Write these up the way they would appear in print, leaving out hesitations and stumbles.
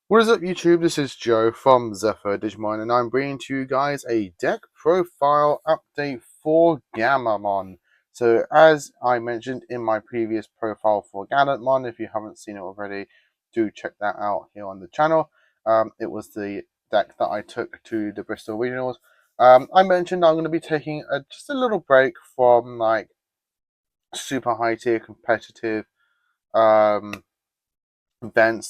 What is up YouTube, this is Joe from Digimon and I'm bringing to you guys a deck profile update for Gammamon. So as I mentioned in my previous profile for Gallantmon, if you haven't seen it already, do check that out here on the channel. It was the deck that I took to the Bristol Regionals. I mentioned I'm going to be taking just a little break from like super high tier competitive events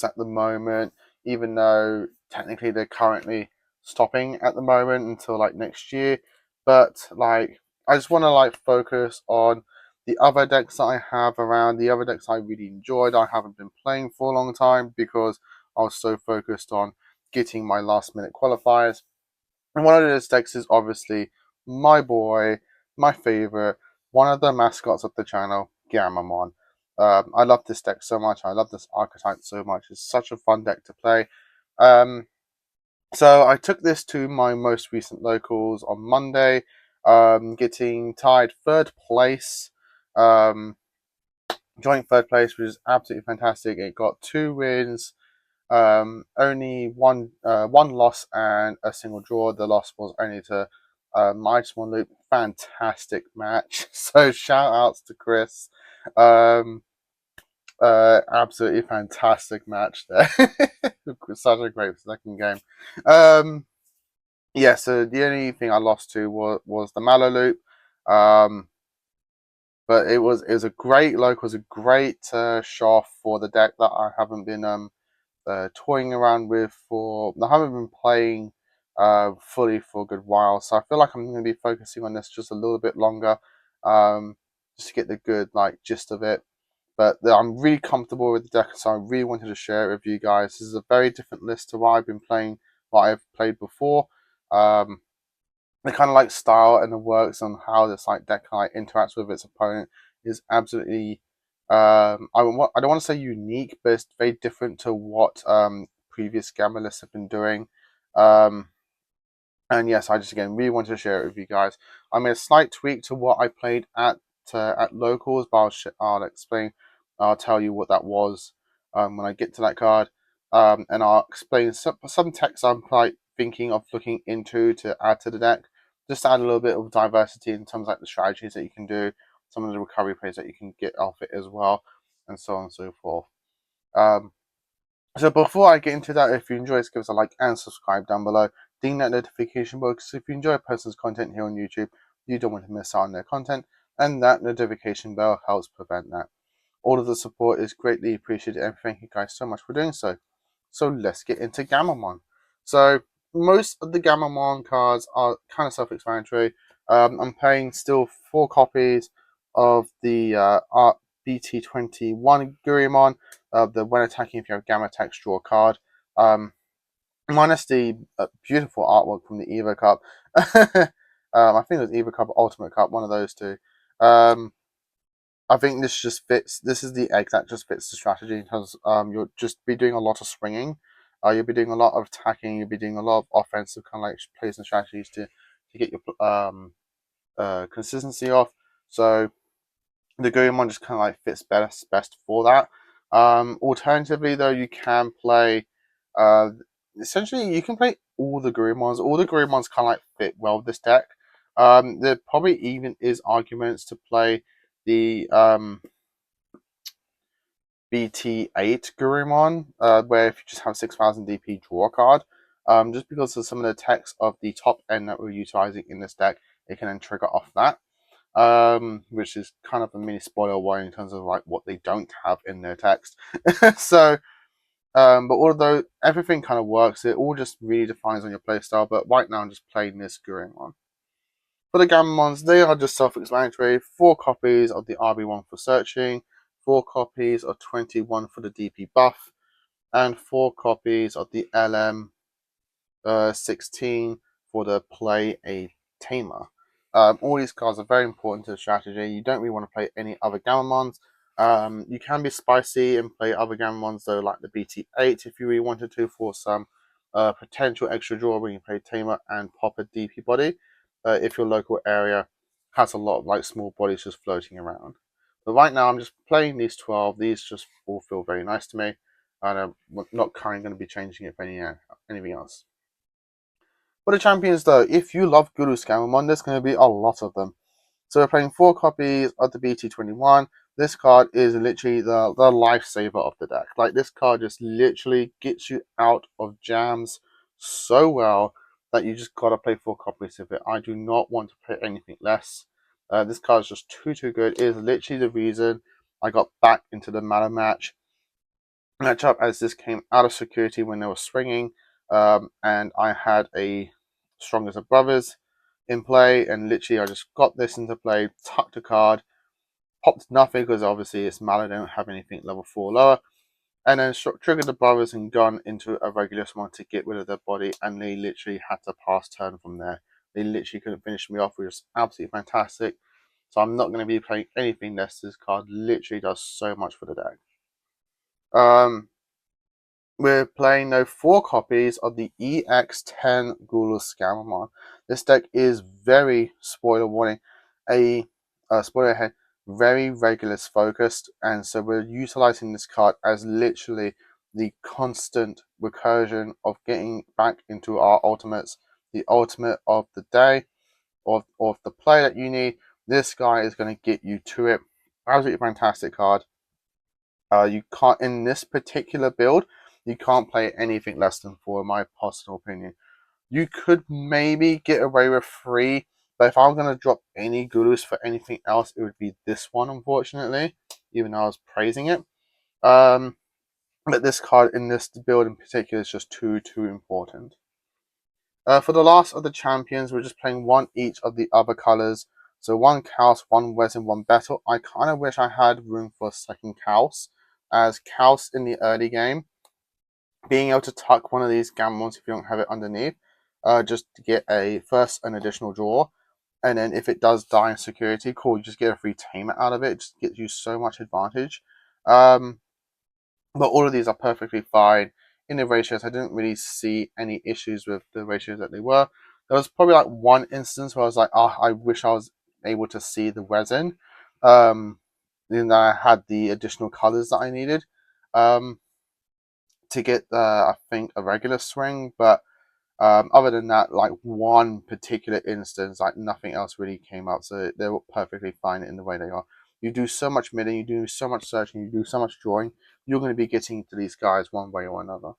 at the moment, even though technically they're currently stopping at the moment until like next year. But like I just want to like focus on the other decks that I have around, the other decks I really enjoyed. I haven't been playing for a long time because I was so focused on getting my last minute qualifiers. And one of those decks is obviously my boy, my favorite, one of the mascots of the channel, Gammamon. I love this deck so much. I love this archetype so much. It's such a fun deck to play. So I took this to my most recent locals on Monday, getting tied third place, joint third place, which is absolutely fantastic. It got 2 wins, only one loss and a single draw. The loss was only to my small loop. Fantastic match. So shout outs to Chris. Absolutely fantastic match there. Such a great second game. Yeah, so the only thing I lost to was the Mallow loop. But it was a great local, it was a great show for the deck that I haven't been toying around with I haven't been playing fully for a good while, so I feel like I'm going to be focusing on this just a little bit longer, just to get the good like gist of it. But I'm really comfortable with the deck, so I really wanted to share it with you guys. This is a very different list to what I've been playing, what I've played before. The kind of like style and the works on how this like deck like interacts with its opponent is absolutely I don't want to say unique, but it's very different to what previous Gamma lists have been doing. Um, and yes, I just again really wanted to share it with you guys. I made a slight tweak to what I played at locals, but I'll explain. I'll tell you what that was when I get to that card, and I'll explain some text I'm like thinking of looking into to add to the deck, just to add a little bit of diversity in terms of like the strategies that you can do, some of the recovery plays that you can get off it as well, and so on and so forth. So before I get into that, if you enjoy this, give us a like and subscribe down below. Ding that notification bell, because if you enjoy a person's content here on YouTube, you don't want to miss out on their content, and that notification bell helps prevent that. All of the support is greatly appreciated, and thank you guys so much for doing so. So let's get into Gammamon. So most of the Gammamon cards are kind of self-explanatory. I'm playing still 4 copies of the BT21 Gurimon. The when attacking, if you have Gamma attacks, draw a card. Minus the beautiful artwork from the Evo Cup. I think it was Evo Cup, Ultimate Cup, one of those two. I think this just fits. This is the egg that just fits the strategy because you'll just be doing a lot of swinging. You'll be doing a lot of attacking. You'll be doing a lot of offensive kind of like plays and strategies to get your consistency off. So the Goemon just kind of like fits best for that. Alternatively, though, you can play. Essentially, you can play all the Goemons. All the Goemons kind of like fit well with this deck. There probably even is arguments to play the BT8 Gurumon, where if you just have 6,000 DP, draw a card. Just because of some of the text of the top end that we're utilizing in this deck, it can then trigger off that. Which is kind of a mini spoiler warning in terms of like what they don't have in their text. So, but although everything kind of works, it all just really defines on your playstyle. But right now, I'm just playing this Gurumon. For the Gammamons, they are just self-explanatory. 4 copies of the RB1 for searching, 4 copies of 21 for the DP buff, and 4 copies of the LM 16 for the play a Tamer. All these cards are very important to the strategy. You don't really want to play any other Gammamons. You can be spicy and play other Gammamons though, like the BT8 if you really wanted to, for some potential extra draw when you play Tamer and pop a DP body. If your local area has a lot of like small bodies just floating around. But right now, I'm just playing these 12. These just all feel very nice to me, and I'm not currently going to be changing it for anything else. For the champions, though, if you love Guru's Gammamon, there's going to be a lot of them. So we're playing 4 copies of the BT21. This card is literally the lifesaver of the deck. Like, this card just literally gets you out of jams so well that you just gotta play 4 copies of it. I do not want to play anything less. This card is just too good. It is literally the reason I got back into the Mana matchup, as this came out of security when they were swinging, and I had a Strong as a Brothers in play, and literally I just got this into play, tucked a card, popped nothing because obviously it's Mallow, don't have anything level 4 lower, and then triggered the Brothers and gone into a regular one to get rid of their body, and they literally had to pass turn from there. They literally couldn't finish me off, which was absolutely fantastic. So I'm not going to be playing anything less. This card literally does so much for the deck. We're playing now 4 copies of the EX10 Ghoulish Gammamon. This deck is very, spoiler warning, a spoiler ahead, very Regulus focused, and so we're utilizing this card as literally the constant recursion of getting back into our ultimates, the ultimate of the day, of the play that you need. This guy is going to get you to it. Absolutely fantastic card. You can't, in this particular build, you can't play anything less than 4, in my personal opinion. You could maybe get away with 3, but if I'm going to drop any gurus for anything else, it would be this one, unfortunately, even though I was praising it. But this card in this build in particular is just too important. For the last of the champions, we're just playing 1 each of the other colors. So 1 Chaos, 1 Resin, 1 Battle. I kind of wish I had room for a second Chaos, as Chaos in the early game, being able to tuck one of these Gammons if you don't have it underneath, just to get an additional draw, and then if it does die in security, cool, you just get a free Tamer out of it. It just gives you so much advantage. But all of these are perfectly fine in the ratios. I didn't really see any issues with the ratios that they were. There was probably like 1 instance where I was like, oh, I wish I was able to see the resin. Then I had the additional colors that I needed. To get I think a regular swing, but other than that, like 1 particular instance, like nothing else really came up, so they were perfectly fine in the way they are. You do so much midding, you do so much searching, you do so much drawing, you're going to be getting to these guys one way or another.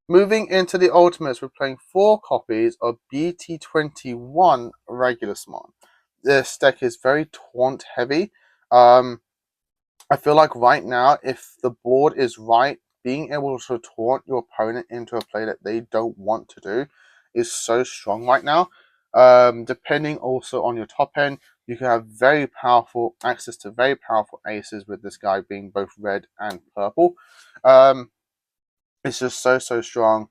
Moving into the ultimates, we're playing 4 copies of BT21 Regulusmon. This deck is very taunt heavy. I feel like right now, if the board is right, being able to taunt your opponent into a play that they don't want to do is so strong right now. Depending also on your top end, you can have very powerful access to very powerful aces with this guy being both red and purple. It's just so strong.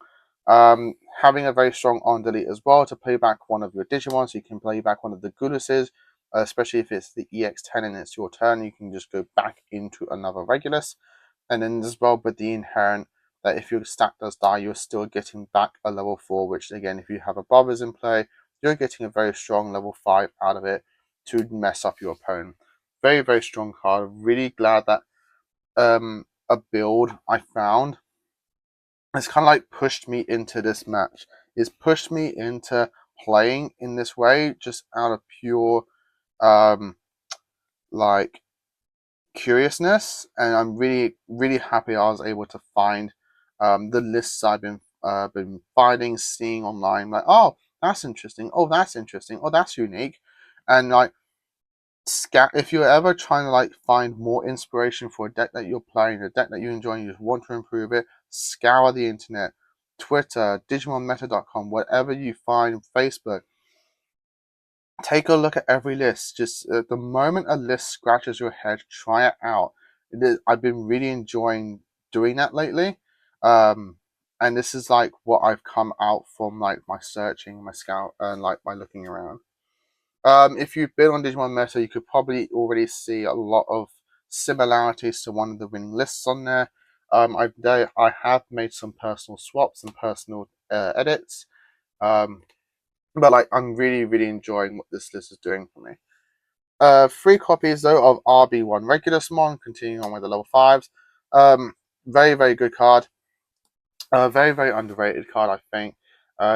Having a very strong on delete as well to play back one of your Digimon, so you can play back one of the Goodnesses, especially if it's the EX10 and it's your turn, you can just go back into another Regulus. And then as well with the inherent, that if your stat does die, you're still getting back a level 4, which again, if you have a Brothers in play, you're getting a very strong level 5 out of it to mess up your opponent. Very strong card. Really glad that a build I found, it's kind of like pushed me into this match. It's pushed me into playing in this way just out of pure like curiousness, and I'm really happy I was able to find the lists I've been finding, seeing online. Like, oh, that's interesting. Oh, that's interesting. Oh, that's unique. And like, if you're ever trying to like find more inspiration for a deck that you're playing, a deck that you enjoy, and you just want to improve it, scour the internet, Twitter, digimonmeta.com, whatever you find, Facebook. Take a look at every list. Just the moment a list scratches your head, try it out. I've been really enjoying doing that lately, and this is like what I've come out from, like my searching, my scout, and like my looking around. If you've been on Digimon Meta, you could probably already see a lot of similarities to one of the winning lists on there. I have made some personal swaps and personal edits. But like, I'm really enjoying what this list is doing for me. Three copies though of RB1 Regulusmon, continuing on with the level 5s. Very, very good card. Very, very underrated card, I think.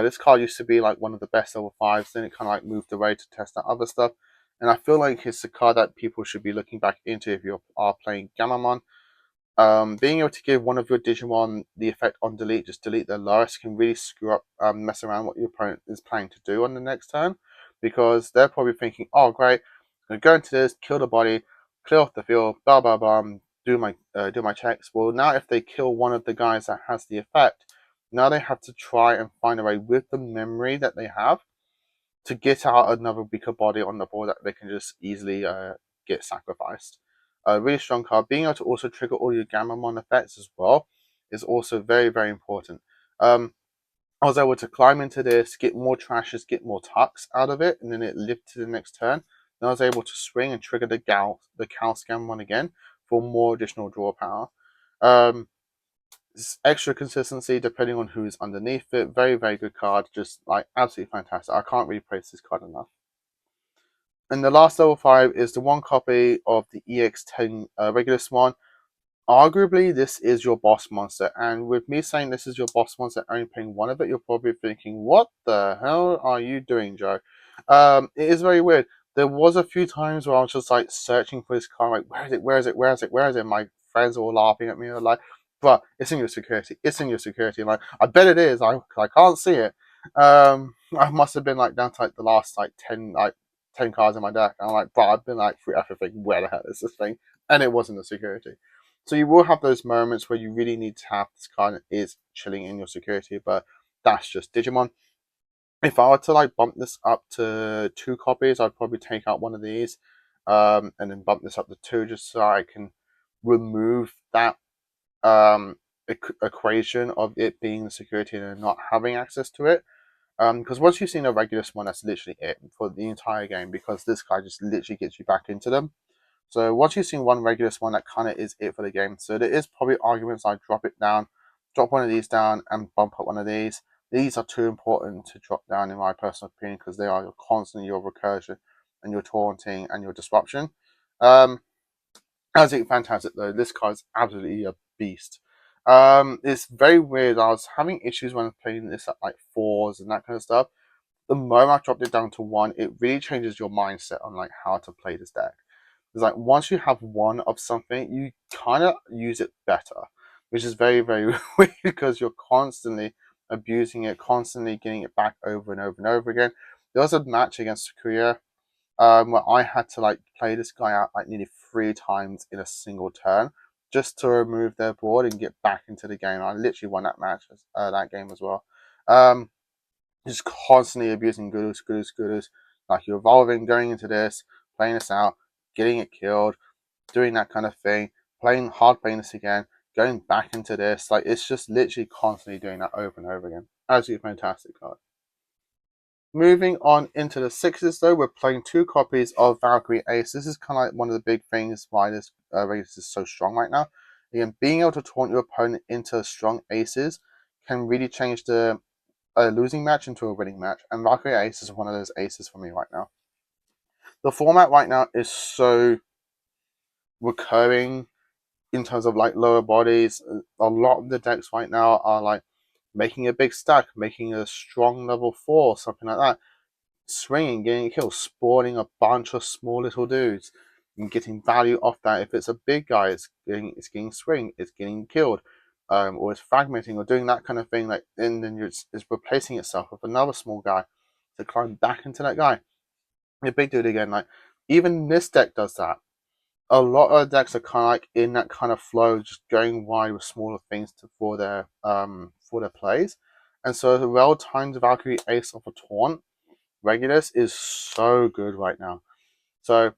This card used to be like one of the best level 5s, then it kind of like moved away to test out other stuff. And I feel like it's a card that people should be looking back into if you are playing Gammamon. Being able to give one of your Digimon the effect on delete, just delete their lowest, can really screw up, mess around what your opponent is planning to do on the next turn, because they're probably thinking, "Oh, great, I'm gonna go into this, kill the body, clear off the field, blah blah blah, do my checks." Well, now if they kill one of the guys that has the effect, now they have to try and find a way with the memory that they have to get out another weaker body on the board that they can just easily get sacrificed. A really strong card. Being able to also trigger all your Gammamon effects as well is also very, very important. I was able to climb into this, get more trashes, get more tucks out of it, and then it lived to the next turn. Then I was able to swing and trigger the Cal Gammamon again for more additional draw power. Um, extra consistency depending on who's underneath it. Very, very good card. Just like absolutely fantastic. I can't really praise this card enough. And the last level 5 is the one copy of the EX10 Regulusmon. Arguably, this is your boss monster. And with me saying this is your boss monster, only playing one of it, you're probably thinking, what the hell are you doing, Joe? It is very weird. There was a few times where I was just like searching for this card, like, where is it? Where is it? Where is it? Where is it? My friends were all laughing at me, like, but it's in your security. It's in your security. Like, I bet it is. I can't see it. I must have been like down to like the last like 10 cards in my deck. And I'm like, bro, I've been like through everything. Where the hell is this thing? And it wasn't the security. So you will have those moments where you really need to have this card that is chilling in your security, but that's just Digimon. If I were to like bump this up to 2 copies, I'd probably take out one of these, and then bump this up to 2 just so I can remove that equation of it being the security and not having access to it. Because once you've seen a Regulusmon, that's literally it for the entire game, because this guy just literally gets you back into them. So once you've seen one Regulusmon, that kind of is it for the game. So there is probably arguments I drop it down, drop one of these down, and bump up one of these. These are too important to drop down, in my personal opinion, because they are constantly your recursion and your taunting and your disruption. Um, Absolutely fantastic though. This card is absolutely a beast. It's very weird. I was having issues when I was playing this at like 4s and that kind of stuff. The moment I dropped it down to 1, it really changes your mindset on like how to play this deck. It's like once you have one of something, you kind of use it better, which is very, very weird because you're constantly abusing it, constantly getting it back over and over and over again. There was a match against Korea where I had to like play this guy out like nearly 3 times in a single turn just to remove their board and get back into the game. I literally won that match, that game as well. Um, just constantly abusing Gurus. Like you're evolving, going into this, playing this out, getting it killed, doing that kind of thing, playing this again, going back into this. Like it's just literally constantly doing that over and over again. Absolutely fantastic card. Moving on into the 6s though, we're playing 2 copies of Valkyrie Ace. This is kind of like one of the big things why this race is so strong right now. Again, being able to taunt your opponent into strong aces can really change the a losing match into a winning match, and Valkyrie Ace is one of those aces for me right now. The format right now is so recurring in terms of like lower bodies. A lot of the decks right now are like making a big stack, making a strong level 4, something like that, swinging, getting a kill, spawning a bunch of small little dudes, and getting value off that. If it's a big guy, it's getting swing, it's getting killed, or it's fragmenting or doing that kind of thing. Like, and then it's replacing itself with another small guy to climb back into that guy. The big dude again. Like even this deck does that. A lot of decks are kind of like in that kind of flow, just going wide with smaller things for their plays. And so the well timed Valkyrie Ace of a Taunt Regulus is so good right now. So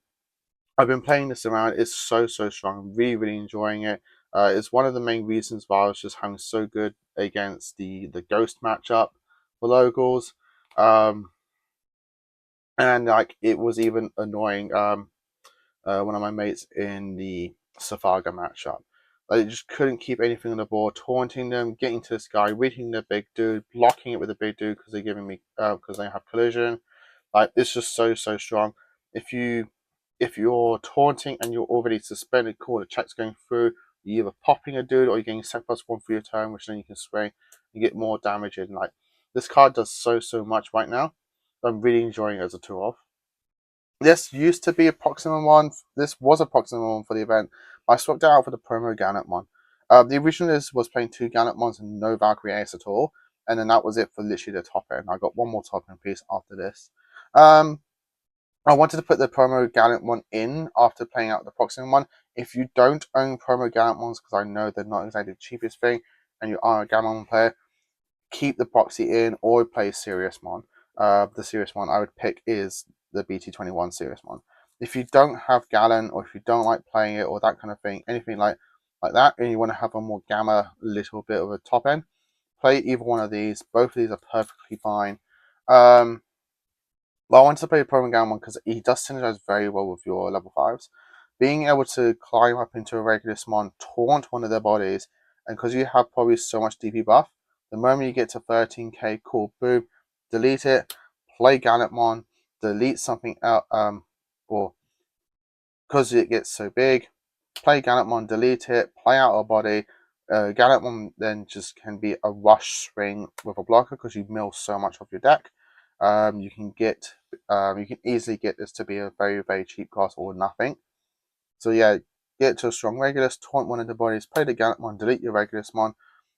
I've been playing this around. It's so strong. I'm really, really enjoying it. It's one of the main reasons why I was just having so good against the Ghost matchup for locals. And like it was even annoying one of my mates in the Safaga matchup. Like, they just couldn't keep anything on the board, taunting them, getting to this guy, reaching the big dude, blocking it with the big dude because they're giving me because they have collision. Like it's just so strong. If you if you're taunting and you're already suspended, cool, the check's going through, you're either popping a dude or you're getting set plus one for your turn, which then you can swing and get more damage in. Like, this card does so much right now. I'm really enjoying it as a 2-off. This used to be a Proxima one. This was a Proxima one for the event. I swapped it out for the promo Gallantmon. The original list was playing 2 Gallantmons and no Valkyrie Ace at all, and then that was it for literally the top end. I got one more top end piece after this. I wanted to put the promo Gallantmon in after playing out the Proxima one. If you don't own promo Gallantmons, because I know they're not exactly the cheapest thing, and you are a Gammamon player, keep the proxy in or play Serious Mon. The Serious Mon I would pick is the BT21 Serious Mon. If you don't have Gallant or if you don't like playing it or that kind of thing, anything like that, and you want to have a more gamma, little bit of a top end, play either one of these. Both of these are perfectly fine. But I wanted to play the Promo Gammamon because he does synergize very well with your level 5s. Being able to climb up into a regular Mon, taunt one of their bodies, and because you have probably so much DP buff, the moment you get to 13k, cool, boom, delete it, play Gallantmon, delete something out, or because it gets so big, play Gallantmon, delete it, play out a body. Gallantmon then just can be a rush swing with a blocker because you mill so much of your deck. You can easily get this to be a very cheap cost or nothing. So yeah, get to a strong Regulus, taunt one of the bodies, play the Gallantmon, delete your Regulusmon.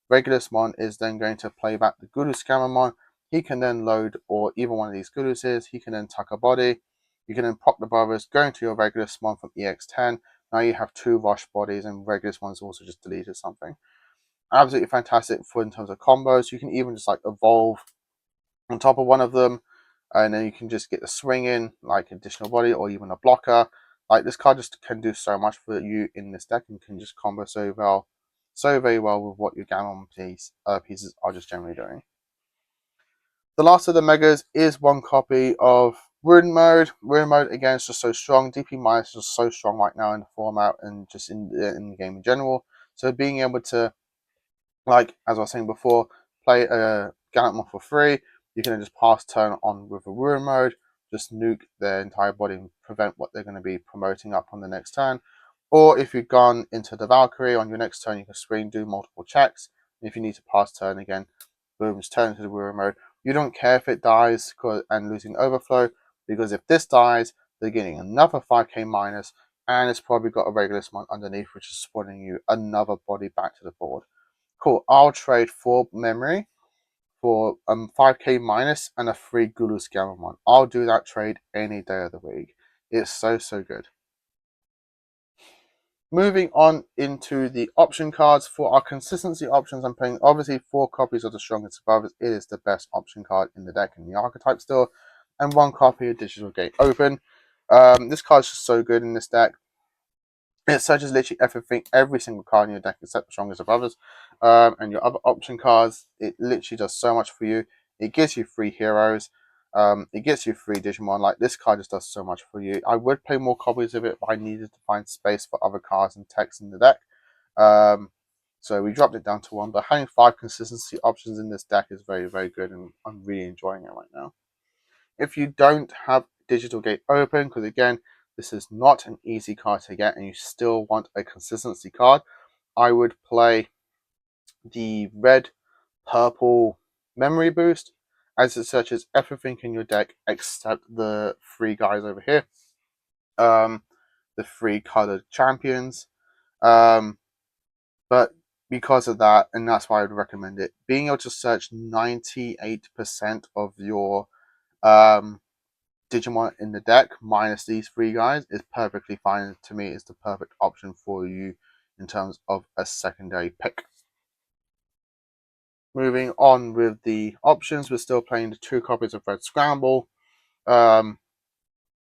Regulusmon is then going to play back the Gulus Gammamon. He can then load, or either one of these Guluses, he can then tuck a body. You can then pop the brothers, go into your Regulusmon from EX10. Now you have 2 Rush bodies, and Regulusmon's also just deleted something. Absolutely fantastic for in terms of combos. You can even just like evolve on top of one of them, and then you can just get the swing in, like additional body or even a blocker. Like, this card just can do so much for you in this deck and can just combo so very well with what your Gammon pieces are just generally doing. The last of the megas is one copy of Ruin Mode. Ruin Mode again is just so strong. DP minus is just so strong right now in the format and just in the game in general. So being able to, like as I was saying before, play a Gallantmon for free. You can just pass turn on with a Ruin Mode, just nuke their entire body and prevent what they're going to be promoting up on the next turn. Or if you've gone into the Valkyrie on your next turn, you can swing, do multiple checks. And if you need to pass turn again, boom, just turn into the Ruin Mode. You don't care if it dies and losing overflow, because if this dies, they're getting another 5k minus, and it's probably got a regular summon underneath, which is spawning you another body back to the board. Cool. I'll trade 4 memory for 5k minus and a free Gulus Gammamon. I'll do that trade any day of the week. It's so good. Moving on into the option cards. For our consistency options, I'm playing obviously 4 copies of the Strongest Survivors. It is the best option card in the deck in the archetype store, and 1 copy of Digital Gate Open. This card is just so good in this deck. It searches literally everything, every single card in your deck except the Strongest of Others, and your other option cards. It literally does so much for you. It gives you 3 heroes. It gets you 3 Digimon. Like, this card just does so much for you. I would play more copies of it, but I needed to find space for other cards and text in the deck. So we dropped it down to 1. But having 5 consistency options in this deck is very good, and I'm really enjoying it right now. If you don't have Digital Gate open, because again, this is not an easy card to get and you still want a consistency card, I would play the red purple memory boost, as it searches everything in your deck except the 3 guys over here, the 3 colored champions. But because of that, and that's why I would recommend it, being able to search 98% of your Digimon in the deck minus these 3 guys is perfectly fine. To me, it's the perfect option for you in terms of a secondary pick. Moving on with the options, we're still playing the 2 copies of Red Scramble. If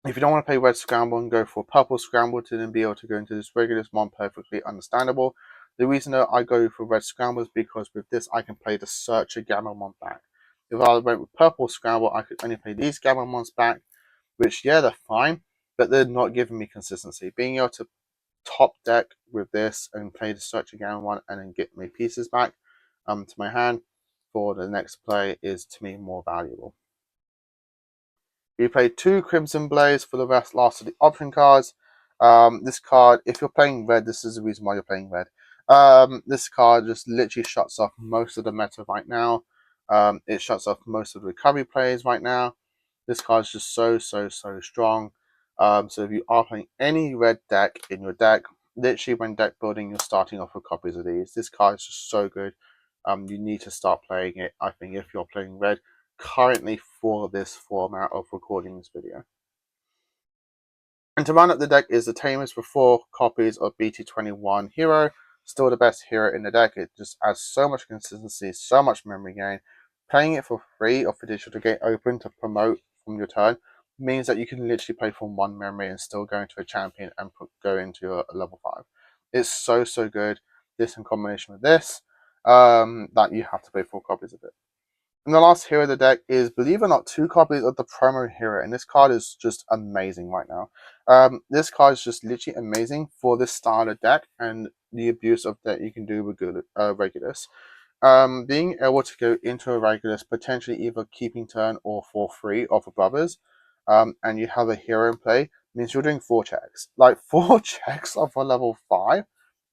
you don't want to play Red Scramble and go for Purple Scramble to then be able to go into this regular Mon, perfectly understandable. The reason that I go for Red Scramble is because with this I can play the Searcher Gammamon back. If I went with Purple Scramble, I could only play these Gammamons back, which, yeah, they're fine, but they're not giving me consistency. Being able to top deck with this and play the Search Again one and then get my pieces back to my hand for the next play is, to me, more valuable. You play 2 Crimson Blaze for the last of the option cards. This card, if you're playing red, this is the reason why you're playing red. This card just literally shuts off most of the meta right now. It shuts off most of the recovery plays right now. This card is just so strong. So if you are playing any red deck in your deck, literally when deck building, you're starting off with copies of these. This card is just so good. You need to start playing it, I think, if you're playing red currently for this format of recording this video. And to round up the deck is the Tamers with 4 copies of BT24 Hero. Still the best hero in the deck. It just adds so much consistency, so much memory gain. Playing it for free or for digital to get open to promote from your turn means that you can literally play from 1 memory and still go into a champion and go into a level 5. It's so good. This in combination with this, that you have to play 4 copies of it. And the last hero of the deck is, believe it or not, 2 copies of the promo hero. And this card is just amazing right now. This card is just literally amazing for this style of deck and the abuse of that you can do with Regulus. Being able to go into a Regulus, potentially either keeping turn or for free off of brothers, and you have a hero in play, means you're doing 4 checks. Like 4 checks off a level 5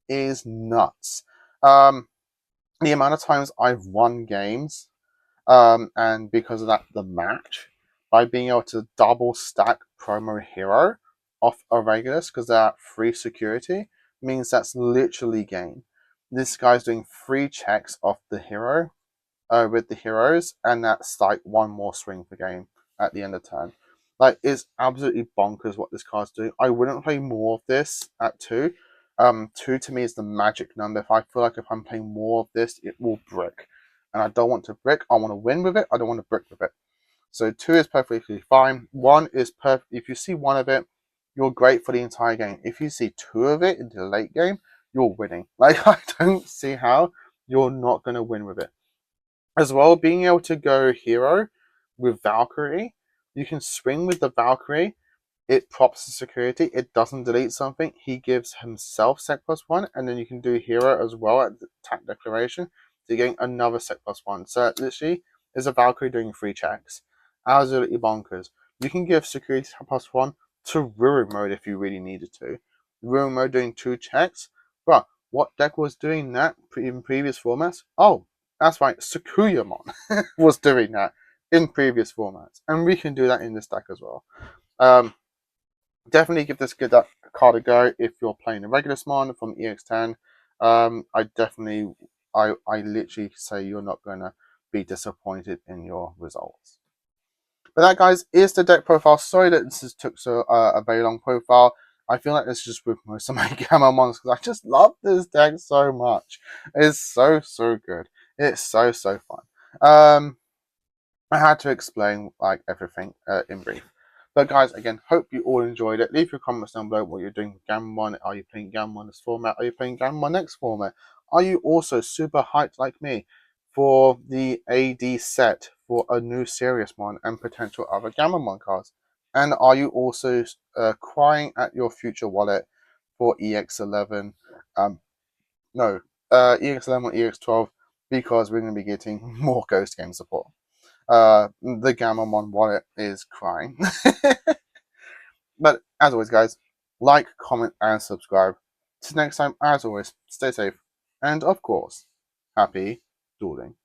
is nuts. The amount of times I've won games, and because of that, the match, by being able to double stack promo hero off a Regulus because they're at free security, means that's literally gain. This guy's doing 3 checks off the hero with the heroes, and that's like 1 more swing per game at the end of turn. Like, it's absolutely bonkers what this card's doing. I wouldn't play more of this at 2. 2 to me is the magic number. If I feel like if I'm playing more of this, it will brick. And I don't want to brick. I want to win with it. I don't want to brick with it. So 2 is perfectly fine. 1 is perfect. If you see 1 of it, you're great for the entire game. If you see 2 of it in the late game, you're winning. Like, I don't see how you're not going to win with it. As well, being able to go hero with Valkyrie, you can swing with the Valkyrie. It props the security. It doesn't delete something. He gives himself sec +1, and then you can do hero as well at the attack declaration. So you're getting another sec +1. So literally, is a Valkyrie doing 3 checks. Absolutely bonkers. You can give security +1 to Ruin mode if you really needed to. Ruin mode doing 2 checks. But what deck was doing that in previous formats? Oh, that's right, Sakuyamon was doing that in previous formats. And we can do that in this deck as well. Definitely give this card a go if you're playing a Regulusmon from EX10. I literally say you're not going to be disappointed in your results. But that, guys, is the deck profile. Sorry that this took a very long profile. I feel like this is just with most of my Gammamons because I just love this deck so much. It's so good. It's so fun. I had to explain like everything in brief. But guys, again, hope you all enjoyed it. Leave your comments down below what you're doing with Gammamon. Are you playing Gammamon this format? Are you playing Gammamon next format? Are you also super hyped like me for the AD set for a new Seriousmon and potential other Gammamon cards? And are you also crying at your future wallet for EX11? No, EX11 or EX12 because we're going to be getting more Ghost Game support. The Gammamon wallet is crying. But as always, guys, like, comment, and subscribe. Till next time, as always, stay safe, and of course, happy dueling.